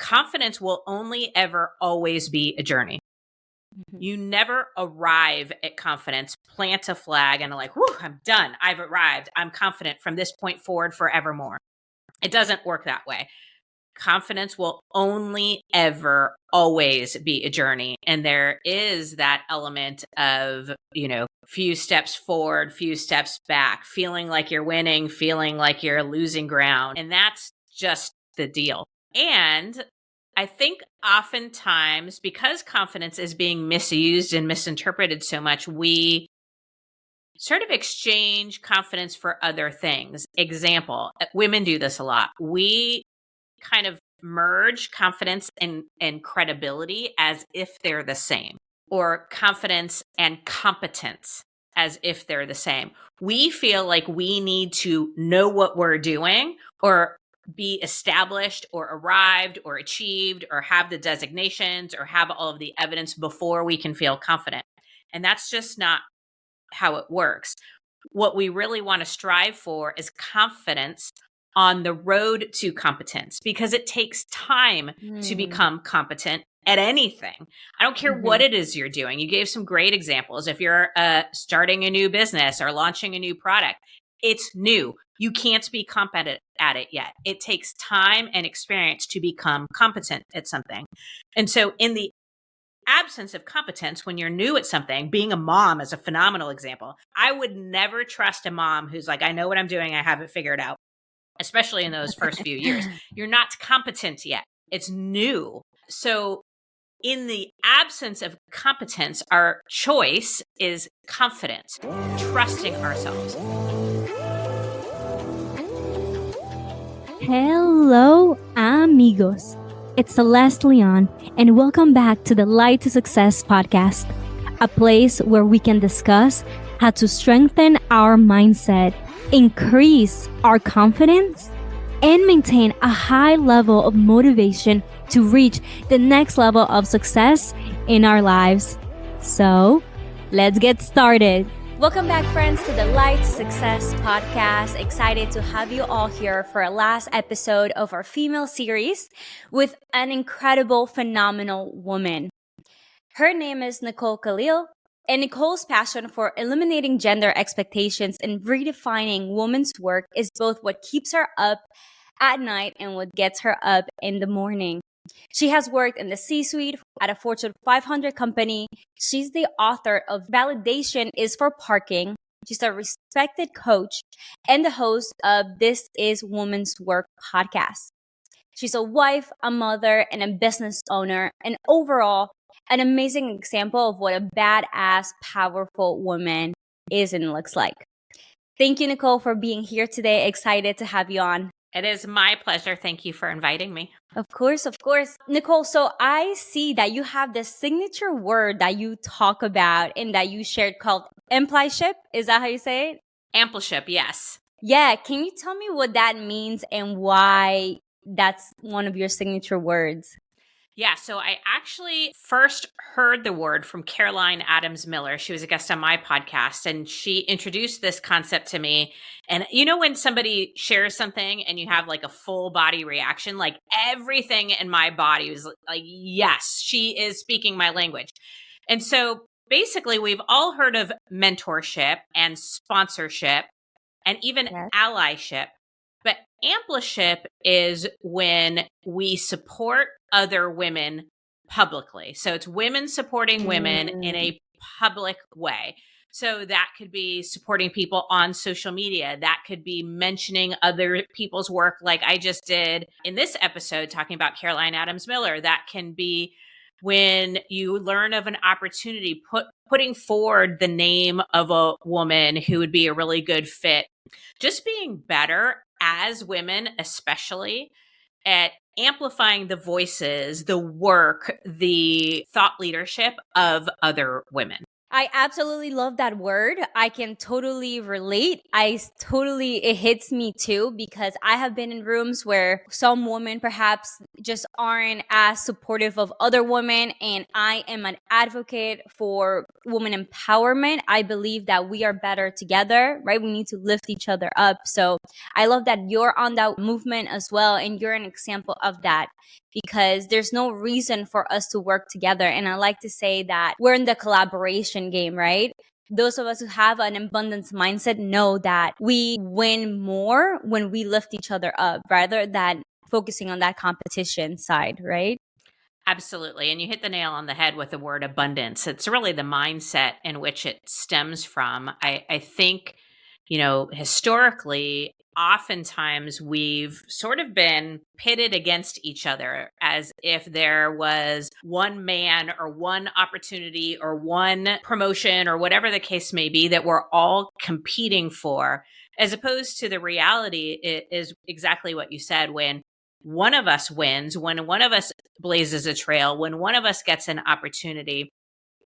confidence will only ever always be a journey. You never arrive at confidence, plant a flag, and are like, whew, I'm done. I've arrived. I'm confident from this point forward forevermore. It doesn't work that way. Confidence will only ever always be a journey. And there is that element of, few steps forward, few steps back, feeling like you're winning, feeling like you're losing ground. And that's just the deal. And I think oftentimes, because confidence is being misused and misinterpreted so much, we sort of exchange confidence for other things. Example, women do this a lot. We kind of merge confidence and credibility as if they're the same, or confidence and competence as if they're the same. We feel like we need to know what we're doing, or be established or arrived or achieved or have the designations or have all of the evidence before we can feel confident. And that's just not how it works. What we really want to strive for is confidence on the road to competence, because it takes time to become competent at anything. I don't care what it is you're doing. You gave some great examples. If you're starting a new business or launching a new product, it's new. You can't be competent at it yet. It takes time and experience to become competent at something. And so in the absence of competence, when you're new at something, being a mom is a phenomenal example. I would never trust a mom who's like, I know what I'm doing, I have it figured out, especially in those first few years. You're not competent yet. It's new. So in the absence of competence, our choice is confidence, trusting ourselves. Hello, amigos. It's Celeste Leon, and welcome back to the Light to Success podcast, a place where we can discuss how to strengthen our mindset, increase our confidence, and maintain a high level of motivation to reach the next level of success in our lives. So, let's get started. Welcome back, friends, to the Light to Success podcast. Excited to have you all here for our last episode of our female series with an incredible, phenomenal woman. Her name is Nicole Kalil, and Nicole's passion for eliminating gender expectations and redefining women's work is both what keeps her up at night and what gets her up in the morning. She has worked in the C-suite at a Fortune 500 company. She's the author of Validation is for Parking. She's a respected coach and the host of This is Women's Work podcast. She's a wife, a mother, and a business owner, and overall, an amazing example of what a badass, powerful woman is and looks like. Thank you, Nicole, for being here today. Excited to have you on. It is my pleasure. Thank you for inviting me. Of course, of course. Nicole, so I see that you have this signature word that you talk about and that you shared called Ampliship. Is that how you say it? Ampliship, yes. Yeah. Can you tell me what that means and why that's one of your signature words? Yeah, so I actually first heard the word from Caroline Adams Miller. She was a guest on my podcast, and she introduced this concept to me. And you know when somebody shares something and you have like a full body reaction, like everything in my body was like, yes, she is speaking my language. And so basically, we've all heard of mentorship and sponsorship and even allyship. But ampliship is when we support other women publicly. So it's women supporting women in a public way. So that could be supporting people on social media. That could be mentioning other people's work like I just did in this episode talking about Caroline Adams Miller. That can be when you learn of an opportunity, putting forward the name of a woman who would be a really good fit. Just being better as women, especially at amplifying the voices, the work, the thought leadership of other women. I absolutely love that word. I can totally relate. It hits me too, because I have been in rooms where some women perhaps just aren't as supportive of other women. And I am an advocate for women empowerment. I believe that we are better together, right? We need to lift each other up. So I love that you're on that movement as well. And you're an example of that, because there's no reason for us to work together. And I like to say that we're in the collaboration game, right? Those of us who have an abundance mindset know that we win more when we lift each other up rather than focusing on that competition side, right? Absolutely. And you hit the nail on the head with the word abundance. It's really the mindset in which it stems from. I think, historically, oftentimes we've sort of been pitted against each other as if there was one man or one opportunity or one promotion or whatever the case may be that we're all competing for, as opposed to the reality is exactly what you said. When one of us wins, when one of us blazes a trail, when one of us gets an opportunity,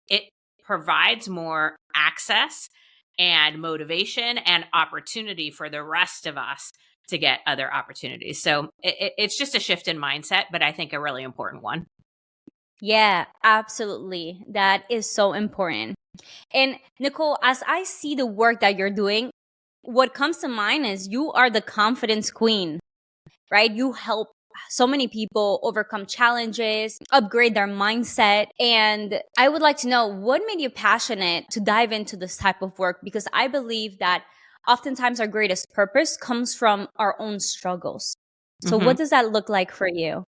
it provides more access and motivation and opportunity for the rest of us to get other opportunities. So it's just a shift in mindset, but I think a really important one. Yeah, absolutely. That is so important. And Nicole, as I see the work that you're doing, what comes to mind is you are the confidence queen, right? You help so many people overcome challenges, upgrade their mindset. And I would like to know what made you passionate to dive into this type of work? Because I believe that oftentimes our greatest purpose comes from our own struggles. So what does that look like for you?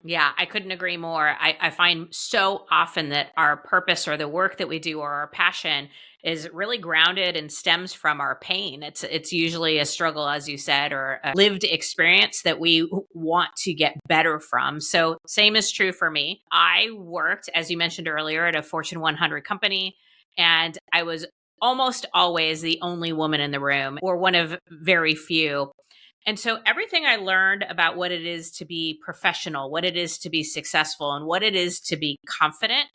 Yeah, I couldn't agree more. I find so often that our purpose or the work that we do or our passion is really grounded and stems from our pain. It's usually a struggle, as you said, or a lived experience that we want to get better from. So same is true for me. I worked, as you mentioned earlier, at a Fortune 100 company, and I was almost always the only woman in the room or one of very few. And so everything I learned about what it is to be professional, what it is to be successful, and what it is to be confident,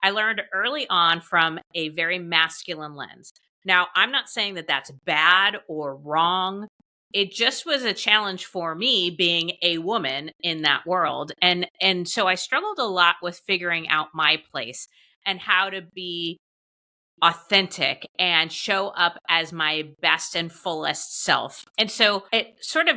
I learned early on from a very masculine lens. Now, I'm not saying that that's bad or wrong. It just was a challenge for me being a woman in that world. And so I struggled a lot with figuring out my place and how to be authentic and show up as my best and fullest self. And so it sort of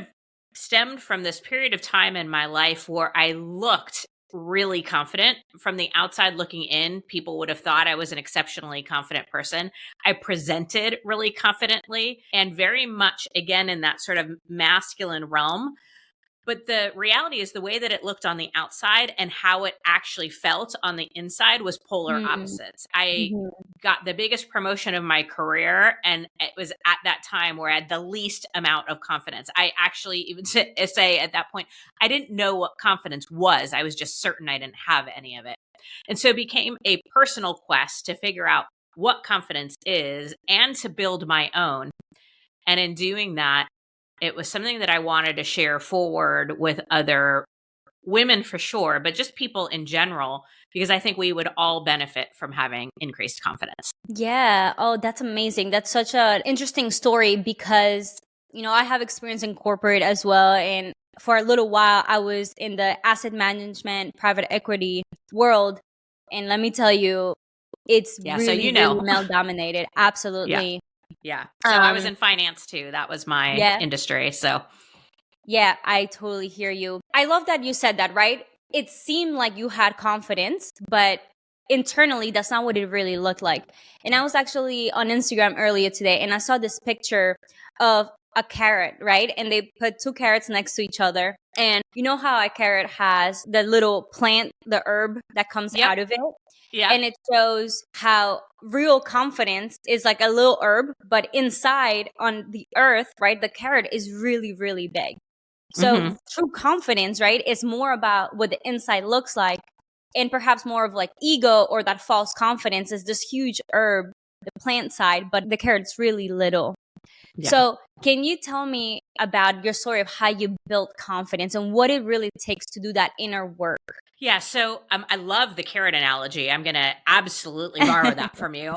stemmed from this period of time in my life where I looked really confident. From the outside looking in, people would have thought I was an exceptionally confident person. I presented really confidently and very much, again, in that sort of masculine realm. But the reality is the way that it looked on the outside and how it actually felt on the inside was polar opposites. I Mm-hmm. got the biggest promotion of my career, and it was at that time where I had the least amount of confidence. I actually even say at that point, I didn't know what confidence was. I was just certain I didn't have any of it. And so it became a personal quest to figure out what confidence is and to build my own. And in doing that, it was something that I wanted to share forward with other women for sure, but just people in general, because I think we would all benefit from having increased confidence. Yeah. Oh, that's amazing. That's such an interesting story because, I have experience in corporate as well. And for a little while, I was in the asset management, private equity world. And let me tell you, it's Yeah. So, really, really male dominated. yeah. Absolutely. Yeah. So I was in finance too. That was my Yeah. industry. So, Yeah, I totally hear you. I love that you said that, right? It seemed like you had confidence, but internally, that's not what it really looked like. And I was actually on Instagram earlier today and I saw this picture of a carrot, right? And they put two carrots next to each other. And you know how a carrot has the little plant, the herb that comes Yep. out of it? Yeah. And it shows how real confidence is like a little herb, but inside on the earth, right? The carrot is really, really big. So true confidence, right, is more about what the inside looks like and perhaps more of like ego or that false confidence is this huge herb, the plant side, but the carrot's really little. Yeah. So can you tell me about your story of how you built confidence and what it really takes to do that inner work? Yeah, so I love the carrot analogy. I'm going to absolutely borrow that from you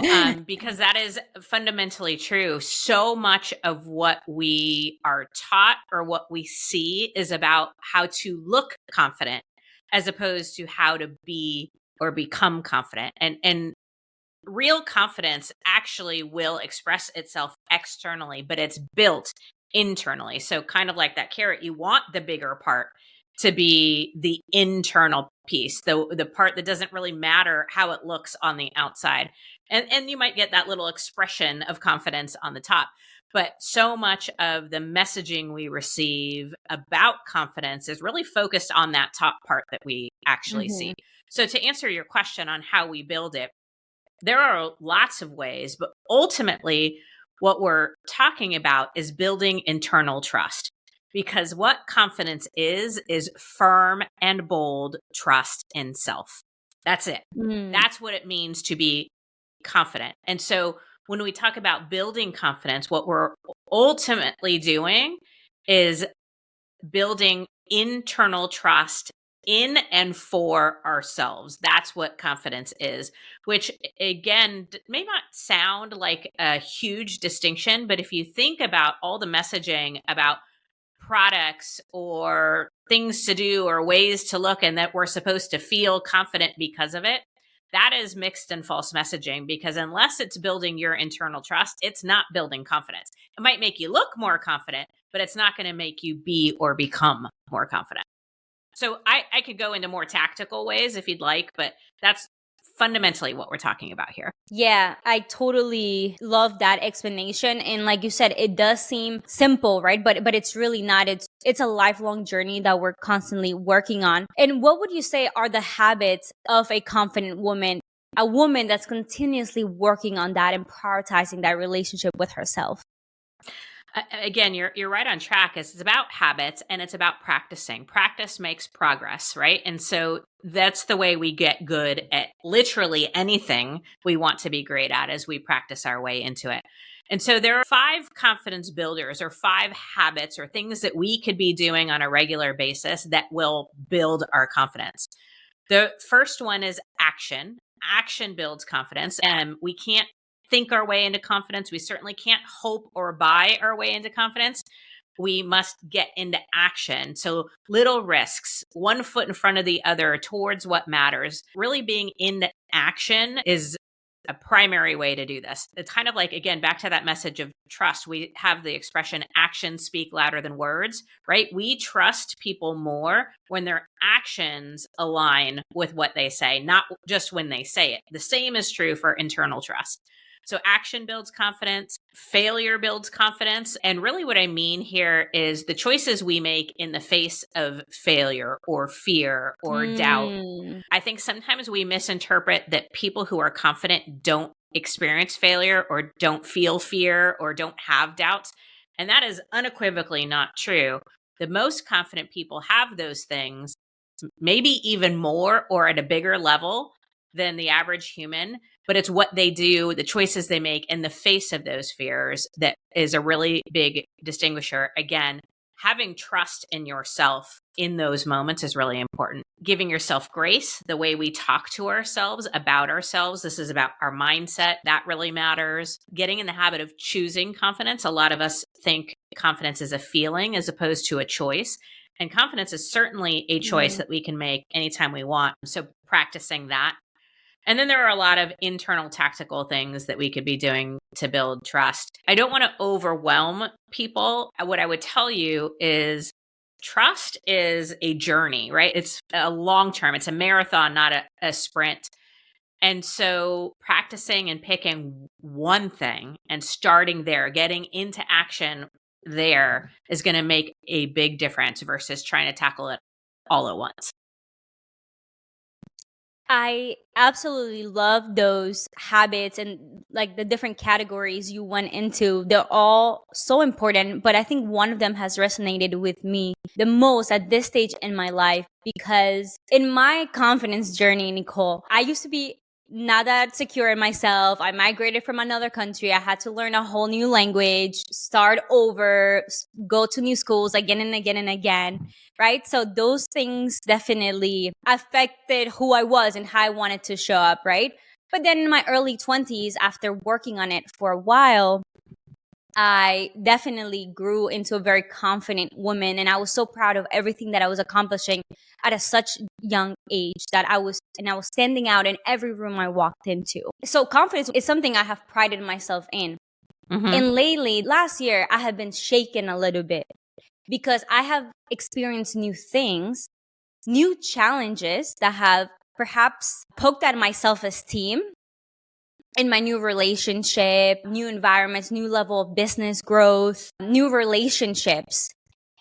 because that is fundamentally true. So much of what we are taught or what we see is about how to look confident as opposed to how to be or become confident. And real confidence actually will express itself externally, but it's built internally. So kind of like that carrot, you want the bigger part to be the internal piece, the part that doesn't really matter how it looks on the outside. And you might get that little expression of confidence on the top. But so much of the messaging we receive about confidence is really focused on that top part that we actually see. So to answer your question on how we build it, there are lots of ways, but ultimately what we're talking about is building internal trust. Because what confidence is firm and bold trust in self. That's it. That's what it means to be confident. And so when we talk about building confidence, what we're ultimately doing is building internal trust in and for ourselves. That's what confidence is, which again may not sound like a huge distinction, but if you think about all the messaging about products or things to do or ways to look and that we're supposed to feel confident because of it, that is mixed and false messaging, because unless it's building your internal trust, it's not building confidence. It might make you look more confident, but it's not going to make you be or become more confident. So I could go into more tactical ways if you'd like, but that's fundamentally what we're talking about here. Yeah, I totally love that explanation. And like you said, it does seem simple, right? But it's really not. It's a lifelong journey that we're constantly working on. And what would you say are the habits of a confident woman, a woman that's continuously working on that and prioritizing that relationship with herself? Again, you're right on track. It's about habits and it's about practicing. Practice makes progress, right? And so that's the way we get good at literally anything we want to be great at, as we practice our way into it. And so there are 5 confidence builders or 5 habits or things that we could be doing on a regular basis that will build our confidence. The first one is action. Action builds confidence, and we can't think our way into confidence. We certainly can't hope or buy our way into confidence. We must get into action. So little risks, one foot in front of the other towards what matters. Really being in action is a primary way to do this. It's kind of like, again, back to that message of trust. We have the expression actions speak louder than words, right? We trust people more when their actions align with what they say, not just when they say it. The same is true for internal trust. So action builds confidence, failure builds confidence. And really what I mean here is the choices we make in the face of failure or fear or doubt. I think sometimes we misinterpret that people who are confident don't experience failure or don't feel fear or don't have doubts. And that is unequivocally not true. The most confident people have those things, maybe even more or at a bigger level than the average human, but it's what they do, the choices they make in the face of those fears that is a really big distinguisher. Again, having trust in yourself in those moments is really important. Giving yourself grace, the way we talk to ourselves about ourselves. This is about our mindset. That really matters. Getting in the habit of choosing confidence. A lot of us think confidence is a feeling as opposed to a choice. And confidence is certainly a choice that we can make anytime we want. So practicing that. And then there are a lot of internal tactical things that we could be doing to build trust. I don't want to overwhelm people. What I would tell you is trust is a journey, right? It's a long term. It's a marathon, not a sprint. And so practicing and picking one thing and starting there, getting into action there is going to make a big difference versus trying to tackle it all at once. I absolutely love those habits and like the different categories you went into. They're all so important, but I think one of them has resonated with me the most at this stage in my life, because in my confidence journey, Nicole, I used to be not that secure in myself. I migrated from another country. I had to learn a whole new language, start over, go to new schools again and again and again, right? So those things definitely affected who I was and how I wanted to show up, right? But then in my early 20s, after working on it for a while, I definitely grew into a very confident woman, and I was so proud of everything that I was accomplishing at a such young age that I was standing out in every room I walked into. So confidence is something I have prided myself in. And lately, last year, I have been shaken a little bit because I have experienced new things, new challenges that have perhaps poked at my self-esteem in my new relationship, new environments, new level of business growth, new relationships.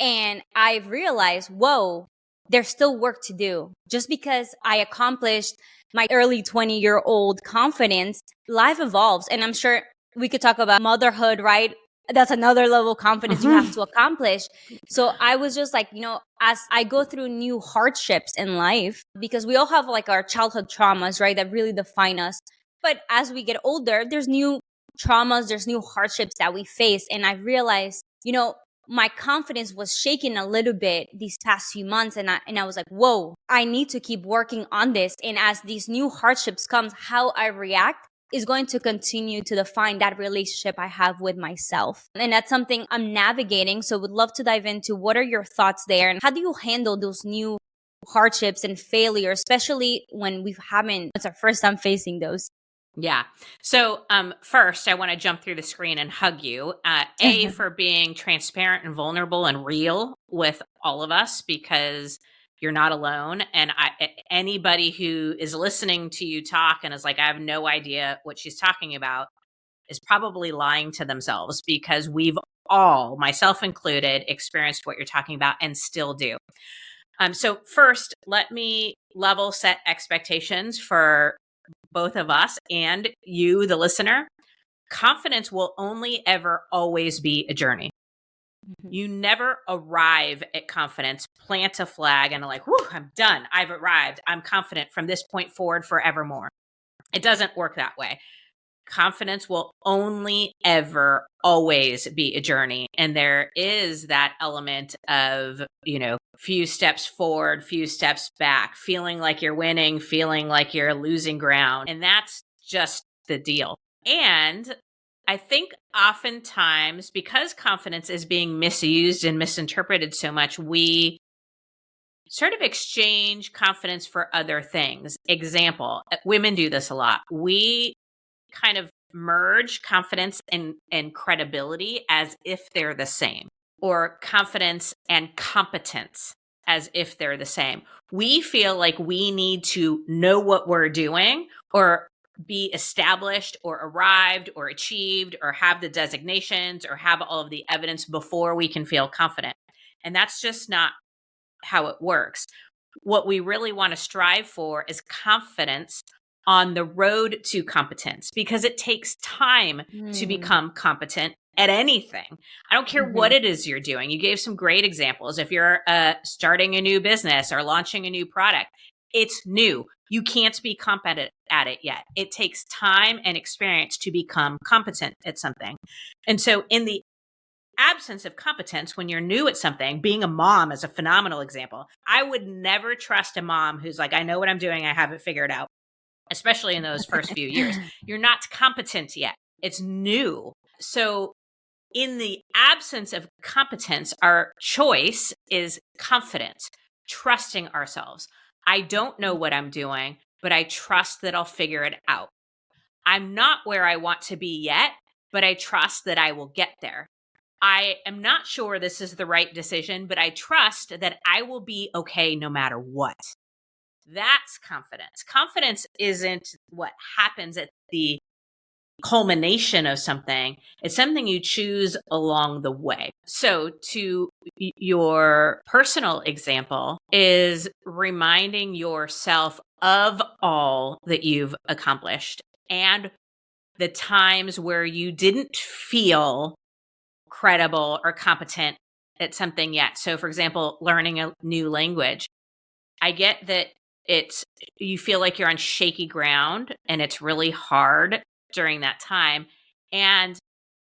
And I've realized, whoa, there's still work to do. Just because I accomplished my early 20-year-old confidence, life evolves. And I'm sure we could talk about motherhood, right? That's another level of confidence you have to accomplish. So I was just like, as I go through new hardships in life, because we all have like our childhood traumas, right? That really define us. But as we get older, there's new traumas, there's new hardships that we face. And I realized, my confidence was shaken a little bit these past few months. And I was like, whoa, I need to keep working on this. And as these new hardships comes, how I react is going to continue to define that relationship I have with myself. And that's something I'm navigating. So would love to dive into what are your thoughts there, and how do you handle those new hardships and failure, especially when it's our first time facing those? Yeah. So first, I want to jump through the screen and hug you. For being transparent and vulnerable and real with all of us, because you're not alone. And anybody who is listening to you talk and is like, I have no idea what she's talking about, is probably lying to themselves, because we've all, myself included, experienced what you're talking about and still do. So first, let me level set expectations for both of us and you, the listener. Confidence will only ever always be a journey. You never arrive at confidence, plant a flag, and are like, whew, I'm done. I've arrived. I'm confident from this point forward forevermore. It doesn't work that way. Confidence will only ever always be a journey. And there is that element of, few steps forward, few steps back, feeling like you're winning, feeling like you're losing ground. And that's just the deal. And I think oftentimes, because confidence is being misused and misinterpreted so much, we sort of exchange confidence for other things. Example, women do this a lot. We kind of merge confidence and credibility as if they're the same, or confidence and competence as if they're the same. We feel like we need to know what we're doing, or be established or arrived or achieved or have the designations or have all of the evidence before we can feel confident. And that's just not how it works. What we really want to strive for is confidence on the road to competence, because it takes time to become competent at anything. I don't care what it is you're doing. You gave some great examples. If you're starting a new business or launching a new product, it's new. You can't be competent at it yet. It takes time and experience to become competent at something. And so in the absence of competence, when you're new at something, being a mom is a phenomenal example. I would never trust a mom who's like, I know what I'm doing, I have it figured out, especially in those first few years. You're not competent yet. It's new. So in the absence of competence, our choice is confidence, trusting ourselves. I don't know what I'm doing, but I trust that I'll figure it out. I'm not where I want to be yet, but I trust that I will get there. I am not sure this is the right decision, but I trust that I will be okay no matter what. That's confidence. Confidence isn't what happens at the culmination of something. It's something you choose along the way. So to your personal example is reminding yourself of all that you've accomplished and the times where you didn't feel credible or competent at something yet. So for example, learning a new language. I get that you feel like you're on shaky ground and it's really hard during that time. And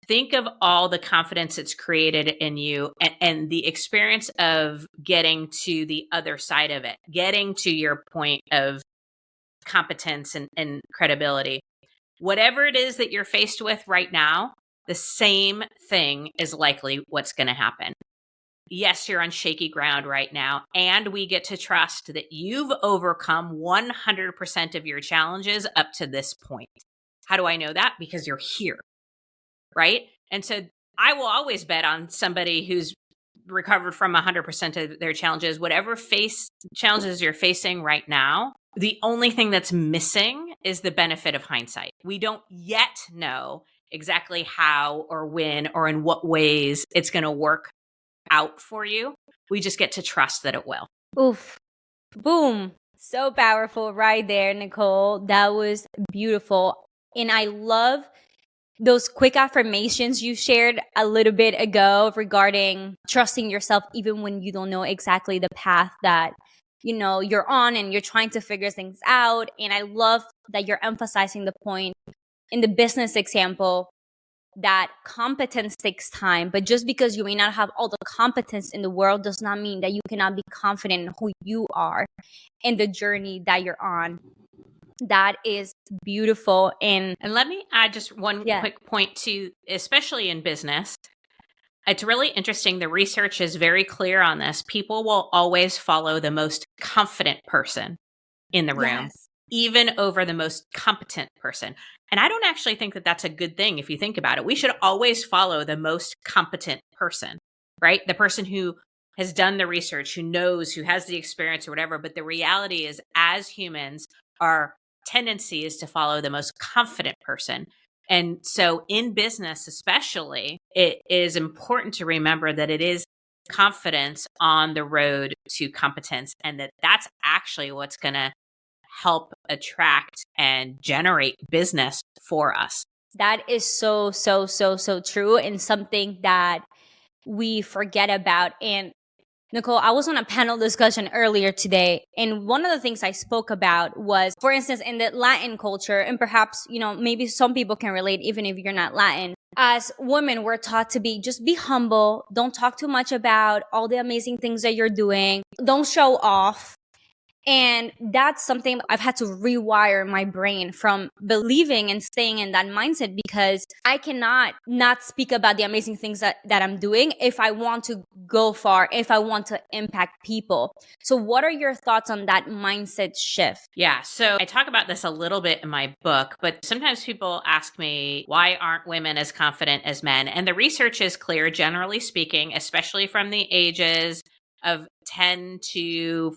think of all the confidence it's created in you and the experience of getting to the other side of it, getting to your point of competence and credibility. Whatever it is that you're faced with right now, the same thing is likely what's going to happen. Yes, you're on shaky ground right now, and we get to trust that you've overcome 100% of your challenges up to this point. How do I know that? Because you're here, right? And so I will always bet on somebody who's recovered from 100% of their challenges. Whatever challenges you're facing right now, the only thing that's missing is the benefit of hindsight. We don't yet know exactly how or when or in what ways it's going to work out for you. We just get to trust that it will. Oof. Boom. So powerful right there, Nicole. That was beautiful. And I love those quick affirmations you shared a little bit ago regarding trusting yourself even when you don't know exactly the path that you're on and you're trying to figure things out. And I love that you're emphasizing the point in the business example that competence takes time, but just because you may not have all the competence in the world does not mean that you cannot be confident in who you are in the journey that you're on. That is beautiful. And let me add just one quick point too, especially in business. It's really interesting. The research is very clear on this. People will always follow the most confident person in the room, even over the most competent person. And I don't actually think that that's a good thing if you think about it. We should always follow the most competent person, right? The person who has done the research, who knows, who has the experience or whatever. But the reality is, as humans, our tendency is to follow the most confident person. And so in business, especially, it is important to remember that it is confidence on the road to competence, and that that's actually what's going to help attract and generate business for us. That is so true, and something that we forget about. And Nicole, I was on a panel discussion earlier today, and one of the things I spoke about was, for instance, in the Latin culture, and perhaps, maybe some people can relate even if you're not Latin. As women, we're taught to be humble. Don't talk too much about all the amazing things that you're doing. Don't show off. And that's something I've had to rewire my brain from believing and staying in that mindset, because I cannot not speak about the amazing things that I'm doing if I want to go far, if I want to impact people. So what are your thoughts on that mindset shift? Yeah, so I talk about this a little bit in my book, but sometimes people ask me, why aren't women as confident as men? And the research is clear, generally speaking, especially from the ages of 10 to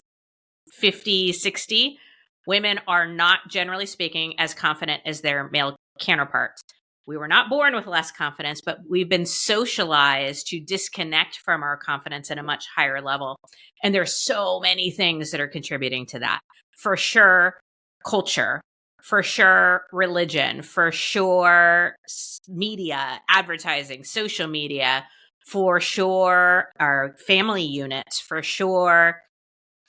50, 60, women are not, generally speaking, as confident as their male counterparts. We were not born with less confidence, but we've been socialized to disconnect from our confidence at a much higher level. And there's so many things that are contributing to that. For sure, culture. For sure, religion. For sure, media, advertising, social media. For sure, our family units. For sure,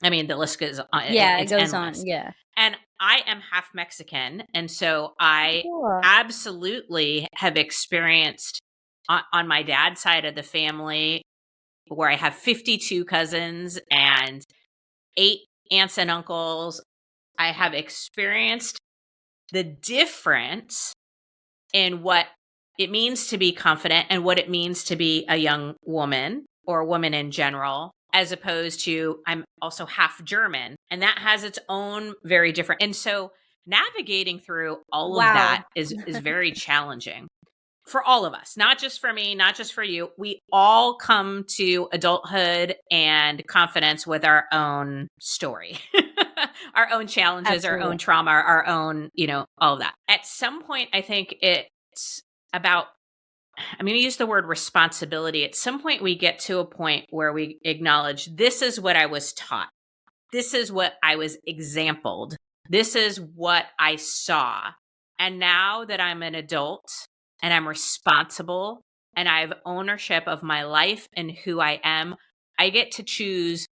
I mean, the list goes on. It goes endless. on. Yeah. And I am half Mexican. And so I absolutely have experienced on my dad's side of the family, where I have 52 cousins and 8 aunts and uncles. I have experienced the difference in what it means to be confident and what it means to be a young woman or a woman in general, as opposed to, I'm also half German, and that has its own very different. And so navigating through all of that is very challenging for all of us, not just for me, not just for you. We all come to adulthood and confidence with our own story, our own challenges, our own trauma, our own, all of that. At some point, I think it's about, I'm going to use the word responsibility. At some point, we get to a point where we acknowledge, this is what I was taught. This is what I was exampled. This is what I saw. And now that I'm an adult and I'm responsible and I have ownership of my life and who I am, I get to choose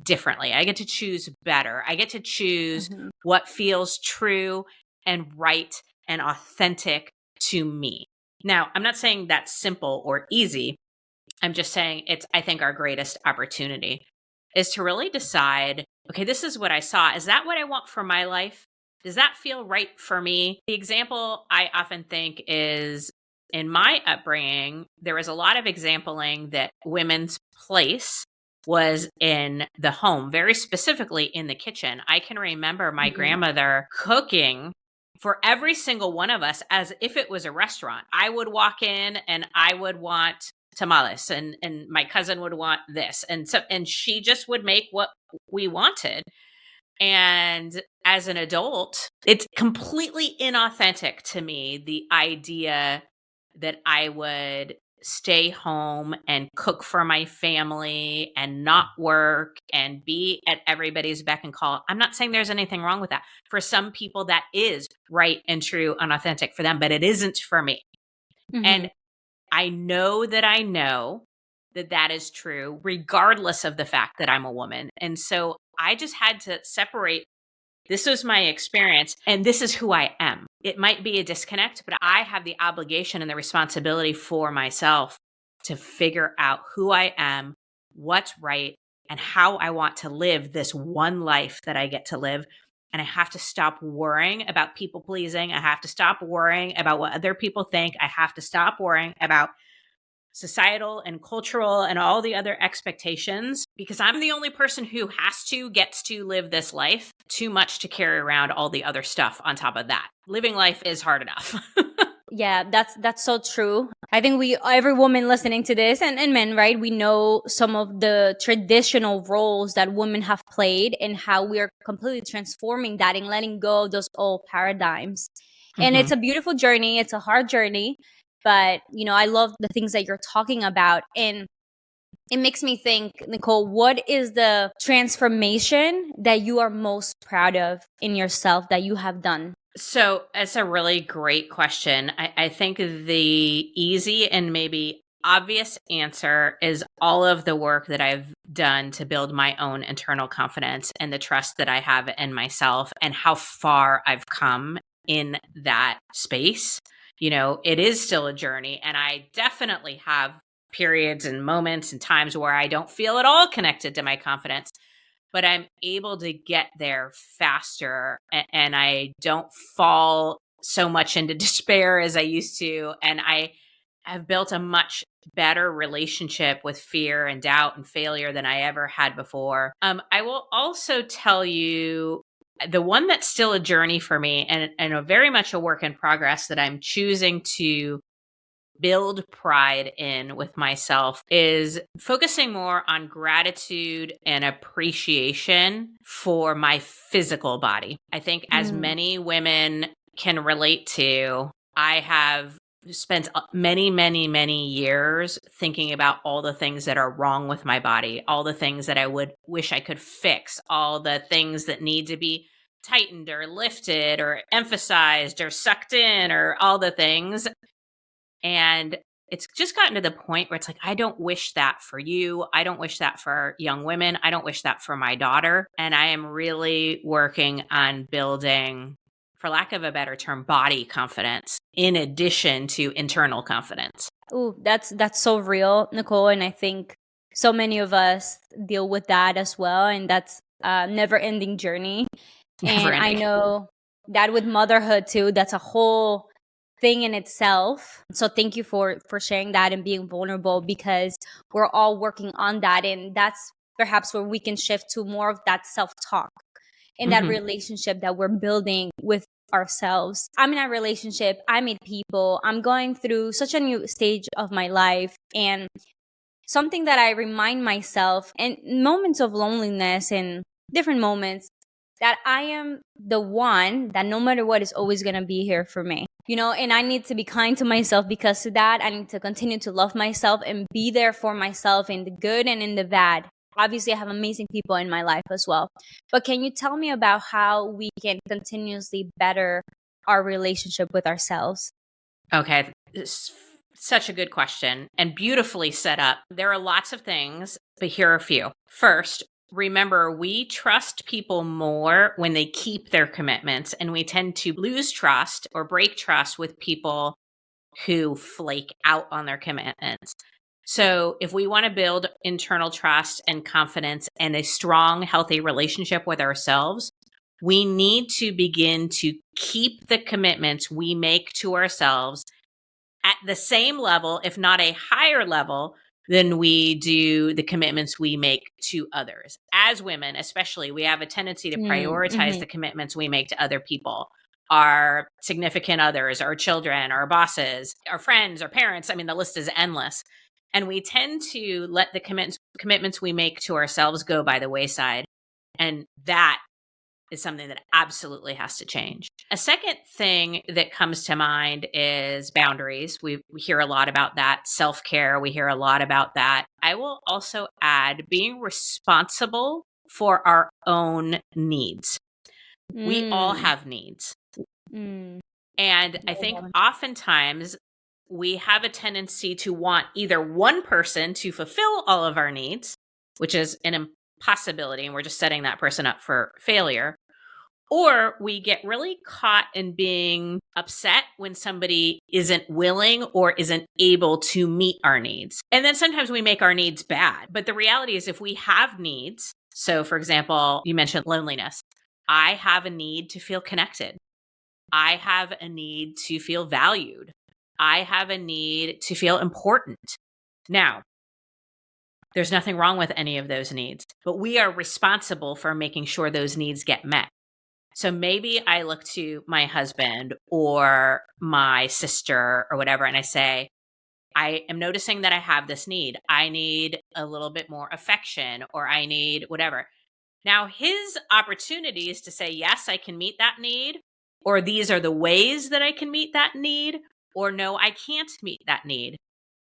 differently. I get to choose better. I get to choose what feels true and right and authentic to me. Now, I'm not saying that's simple or easy. I'm just saying it's, I think, our greatest opportunity is to really decide, okay, this is what I saw. Is that what I want for my life? Does that feel right for me? The example I often think is, in my upbringing, there was a lot of exampling that women's place was in the home, very specifically in the kitchen. I can remember my grandmother cooking for every single one of us as if it was a restaurant. I would walk in and I would want tamales, and my cousin would want this. And she just would make what we wanted. And as an adult, it's completely inauthentic to me, the idea that I would stay home and cook for my family and not work and be at everybody's beck and call. I'm not saying there's anything wrong with that. For some people, that is right and true and authentic for them, but it isn't for me. And I know that that is true, regardless of the fact that I'm a woman. And so I just had to separate. This was my experience, and this is who I am. It might be a disconnect, but I have the obligation and the responsibility for myself to figure out who I am, what's right, and how I want to live this one life that I get to live. And I have to stop worrying about people pleasing. I have to stop worrying about what other people think. I have to stop worrying about societal and cultural and all the other expectations, because I'm the only person who gets to live this life. Too much to carry around all the other stuff on top of that. Living life is hard enough. Yeah, that's so true. I think every woman listening to this and men, right? We know some of the traditional roles that women have played and how we are completely transforming that and letting go of those old paradigms. And it's a beautiful journey. It's a hard journey. But, I love the things that you're talking about. And it makes me think, Nicole, what is the transformation that you are most proud of in yourself that you have done? So it's a really great question. I think the easy and maybe obvious answer is all of the work that I've done to build my own internal confidence and the trust that I have in myself and how far I've come in that space. It is still a journey, and I definitely have periods and moments and times where I don't feel at all connected to my confidence, but I'm able to get there faster, and I don't fall so much into despair as I used to. And I have built a much better relationship with fear and doubt and failure than I ever had before. I will also tell you, the one that's still a journey for me and a very much a work in progress that I'm choosing to build pride in with myself is focusing more on gratitude and appreciation for my physical body. I think as many women can relate to, I have spent many, many, many years thinking about all the things that are wrong with my body, all the things that I would wish I could fix, all the things that need to be tightened or lifted or emphasized or sucked in, or all the things. And it's just gotten to the point where it's like, I don't wish that for you. I don't wish that for young women. I don't wish that for my daughter. And I am really working on building, for lack of a better term, body confidence in addition to internal confidence. Oh, that's so real, Nicole. And I think so many of us deal with that as well. And that's a never-ending journey. And I know that with motherhood too, that's a whole thing in itself. So thank you for sharing that and being vulnerable, because we're all working on that. And that's perhaps where we can shift to more of that self-talk and that relationship that we're building with ourselves. I'm in a relationship. I meet people. I'm going through such a new stage of my life. And something that I remind myself in moments of loneliness and different moments, that I am the one that no matter what is always going to be here for me. And I need to be kind to myself because of that. I need to continue to love myself and be there for myself in the good and in the bad. Obviously, I have amazing people in my life as well. But can you tell me about how we can continuously better our relationship with ourselves? Okay. Such a good question and beautifully set up. There are lots of things, but here are a few. First, remember, we trust people more when they keep their commitments, and we tend to lose trust or break trust with people who flake out on their commitments. So if we want to build internal trust and confidence and a strong, healthy relationship with ourselves, we need to begin to keep the commitments we make to ourselves at the same level, if not a higher level, than we do the commitments we make to others. As women, especially, we have a tendency to prioritize the commitments we make to other people, our significant others, our children, our bosses, our friends, our parents. I mean, the list is endless. And we tend to let the commitments we make to ourselves go by the wayside. And that is something that absolutely has to change. A second thing that comes to mind is boundaries. We hear a lot about that. Self-care, we hear a lot about that. I will also add being responsible for our own needs. We all have needs. And I think oftentimes we have a tendency to want either one person to fulfill all of our needs, which is an impossibility, and we're just setting that person up for failure. Or we get really caught in being upset when somebody isn't willing or isn't able to meet our needs. And then sometimes we make our needs bad. But the reality is, if we have needs, so for example, you mentioned loneliness. I have a need to feel connected. I have a need to feel valued. I have a need to feel important. Now, there's nothing wrong with any of those needs, but we are responsible for making sure those needs get met. So maybe I look to my husband or my sister or whatever, and I say, I am noticing that I have this need. I need a little bit more affection, or I need whatever. Now, his opportunity is to say, yes, I can meet that need, or these are the ways that I can meet that need, or no, I can't meet that need.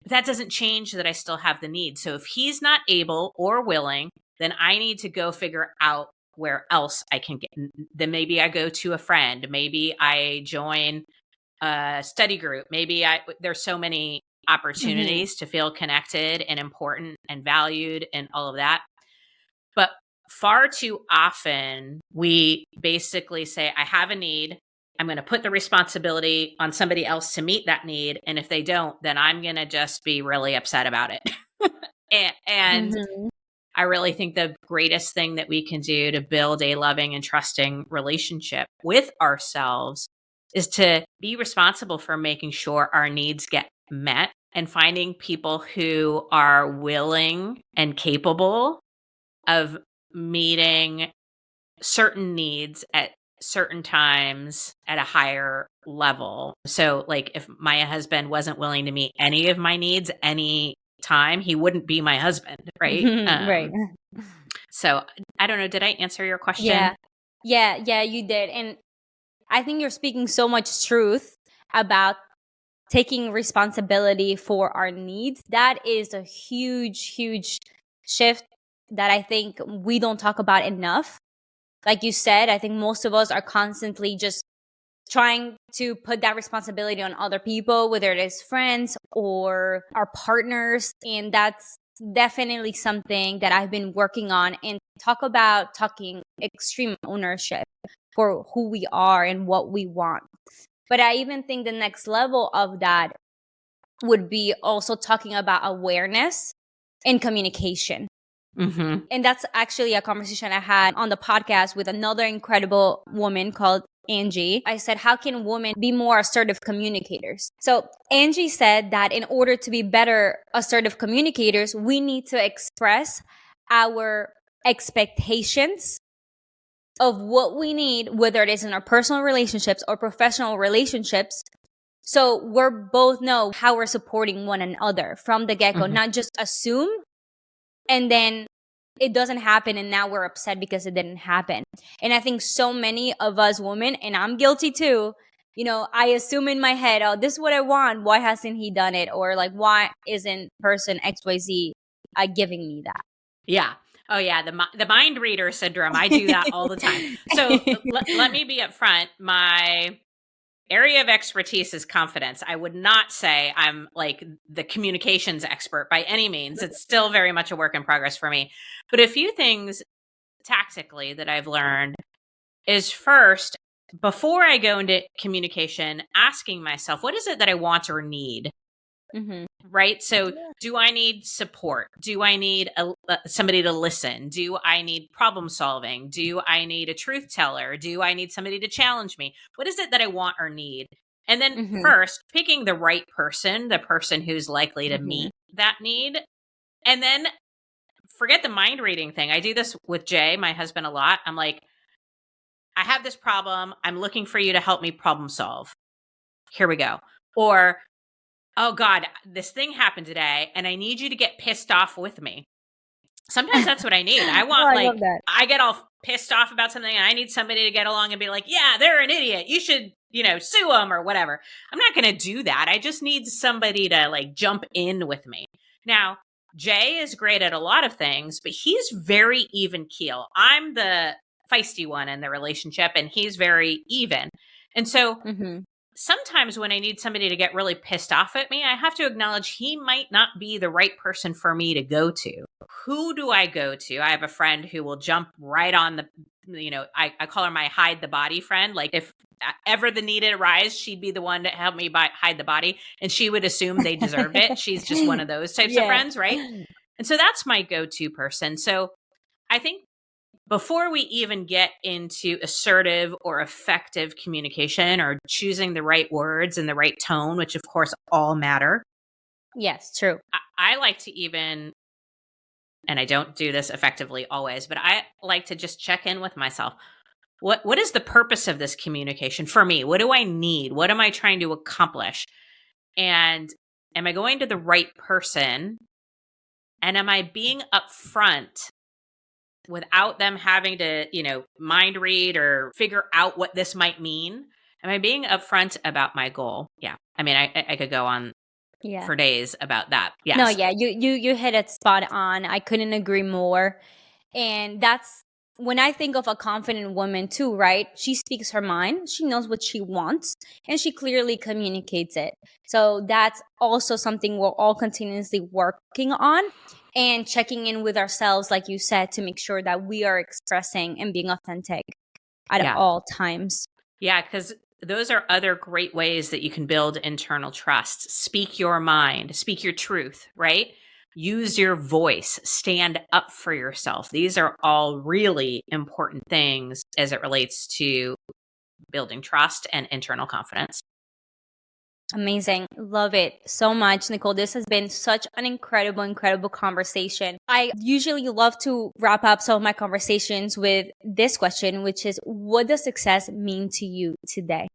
But that doesn't change that I still have the need. So if he's not able or willing, then I need to go figure out where else I can get. Then maybe I go to a friend. Maybe I join a study group. There's so many opportunities to feel connected and important and valued and all of that. But far too often we basically say, I have a need. I'm going to put the responsibility on somebody else to meet that need. And if they don't, then I'm going to just be really upset about it. and I really think the greatest thing that we can do to build a loving and trusting relationship with ourselves is to be responsible for making sure our needs get met and finding people who are willing and capable of meeting certain needs at certain times at a higher level. So like if my husband wasn't willing to meet any of my needs any time, he wouldn't be my husband, right? Right. So I don't know, did I answer your question? Yeah, you did. And I think you're speaking so much truth about taking responsibility for our needs. That is a huge shift that I think we don't talk about enough. Like you said, I think most of us are constantly just trying to put that responsibility on other people, whether it is friends or our partners. And that's definitely something that I've been working on, and taking extreme ownership for who we are and what we want. But I even think the next level of that would be also talking about awareness and communication. And that's actually a conversation I had on the podcast with another incredible woman called Angie. I said, how can women be more assertive communicators? So Angie said that in order to be better assertive communicators, we need to express our expectations of what we need, whether it is in our personal relationships or professional relationships. So we're both know how we're supporting one another from the get-go, not just assume and then it doesn't happen and now we're upset because it didn't happen. And I think so many of us women, and I'm guilty too, I assume in my head, oh, this is what I want. Why hasn't he done it? Or like, why isn't person XYZ giving me that? Yeah. Oh yeah. The mind reader syndrome. I do that all the time. So let me be upfront. My area of expertise is confidence. I would not say I'm like the communications expert by any means. It's still very much a work in progress for me. But a few things tactically that I've learned is, first, before I go into communication, asking myself, what is it that I want or need? Right? So do I need support? Do I need somebody to listen? Do I need problem solving? Do I need a truth teller? Do I need somebody to challenge me? What is it that I want or need? And then first, picking the right person, the person who's likely to meet that need. And then forget the mind reading thing. I do this with Jay, my husband, a lot. I'm like, I have this problem. I'm looking for you to help me problem solve. Here we go. Or oh God, this thing happened today and I need you to get pissed off with me. Sometimes that's what I need. I want I love that. I get all pissed off about something and I need somebody to get along and be like, yeah, they're an idiot. You should, sue them or whatever. I'm not going to do that. I just need somebody to like jump in with me. Now, Jay is great at a lot of things, but he's very even keel. I'm the feisty one in the relationship and he's very even. And so sometimes when I need somebody to get really pissed off at me, I have to acknowledge he might not be the right person for me to go to. Who do I go to? I have a friend who will jump right on the, I call her my hide the body friend. Like if ever the need arises, she'd be the one to help me hide the body and she would assume they deserved it. She's just one of those types of friends, right? And so that's my go-to person. So I think before we even get into assertive or effective communication or choosing the right words and the right tone, which of course all matter. Yes, true. I like to even, and I don't do this effectively always, but I like to just check in with myself. What is the purpose of this communication for me? What do I need? What am I trying to accomplish? And am I going to the right person? And am I being upfront without them having to, mind read or figure out what this might mean? Am I being upfront about my goal? Yeah. I mean, I could go on for days about that. Yes. No, yeah, you hit it spot on. I couldn't agree more. And that's when I think of a confident woman too, right? She speaks her mind. She knows what she wants and she clearly communicates it. So that's also something we're all continuously working on and checking in with ourselves, like you said, to make sure that we are expressing and being authentic at all times. Yeah, because those are other great ways that you can build internal trust. Speak your mind, speak your truth, right? Use your voice, stand up for yourself. These are all really important things as it relates to building trust and internal confidence. Amazing. Love it so much, Nicole. This has been such an incredible conversation. I usually love to wrap up some of my conversations with this question, which is, what does success mean to you today?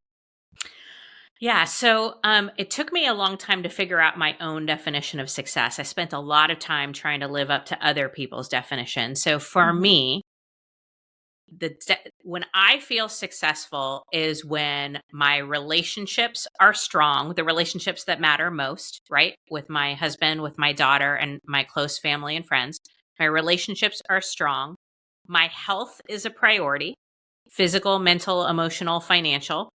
Yeah, so it took me a long time to figure out my own definition of success. I spent a lot of time trying to live up to other people's definition. So for me, when I feel successful is when my relationships are strong, the relationships that matter most, right? With my husband, with my daughter, and my close family and friends. My relationships are strong. My health is a priority, physical, mental, emotional, financial.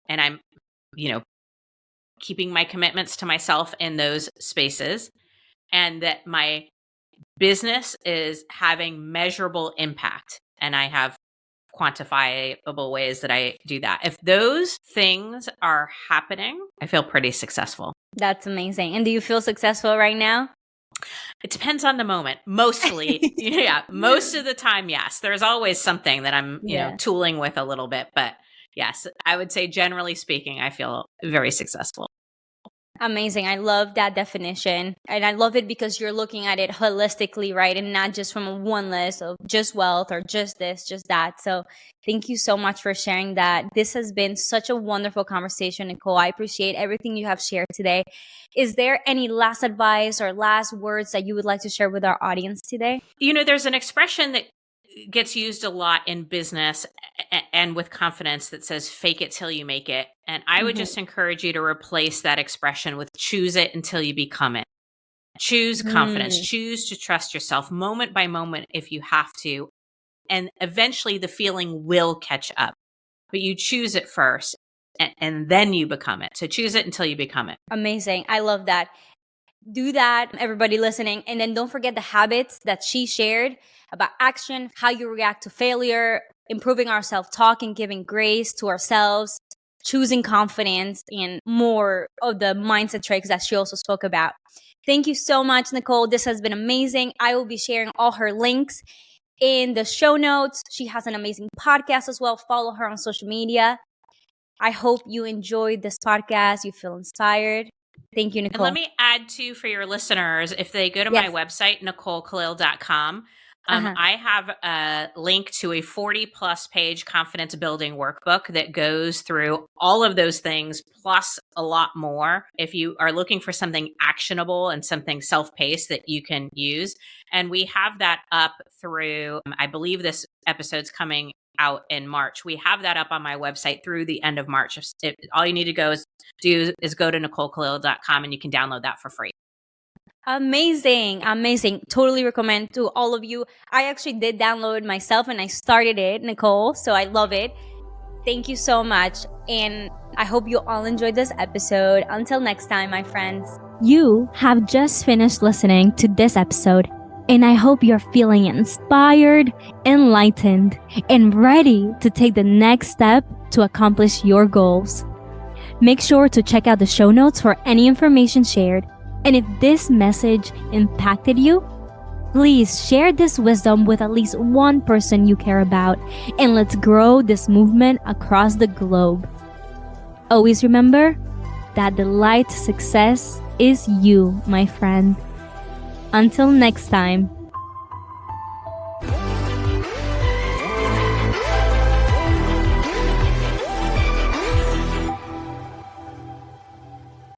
And I'm, keeping my commitments to myself in those spaces. And that my business is having measurable impact. And I have quantifiable ways that I do that. If those things are happening, I feel pretty successful. That's amazing. And do you feel successful right now? It depends on the moment. Mostly, most of the time, yes. There's always something that I'm, tooling with a little bit. But yes, I would say generally speaking, I feel very successful. Amazing. I love that definition. And I love it because you're looking at it holistically, right? And not just from one list of just wealth or just this, just that. So thank you so much for sharing that. This has been such a wonderful conversation, Nicole. I appreciate everything you have shared today. Is there any last advice or last words that you would like to share with our audience today? There's an expression that gets used a lot in business and with confidence that says fake it till you make it. And I would just encourage you to replace that expression with choose it until you become it. Choose confidence, choose to trust yourself moment by moment if you have to. And eventually the feeling will catch up, but you choose it first and then you become it. So choose it until you become it. Amazing. I love that. Do that, everybody listening. And then don't forget the habits that she shared about action, how you react to failure, improving our self-talk and giving grace to ourselves, choosing confidence, and more of the mindset tricks that she also spoke about. Thank you so much, Nicole. This has been amazing. I will be sharing all her links in the show notes. She has an amazing podcast as well. Follow her on social media. I hope you enjoyed this podcast. You feel inspired. Thank you, Nicole. And let me add too for your listeners, if they go to my website, NicoleKalil.com, I have a link to a 40+ page confidence building workbook that goes through all of those things plus a lot more if you are looking for something actionable and something self-paced that you can use. And we have that up through, I believe this episode's coming out in March. We have that up on my website through the end of March. All you need to go is go to NicoleKalil.com and you can download that for free. Amazing. Totally recommend to all of you. I actually did download myself and I started it, Nicole, so I love it. Thank you so much. And I hope you all enjoyed this episode. Until next time, my friends. You have just finished listening to this episode, and I hope you're feeling inspired, enlightened, and ready to take the next step to accomplish your goals. Make sure to check out the show notes for any information shared. And if this message impacted you, please share this wisdom with at least one person you care about, and let's grow this movement across the globe. Always remember that the light to success is you, my friend. Until next time.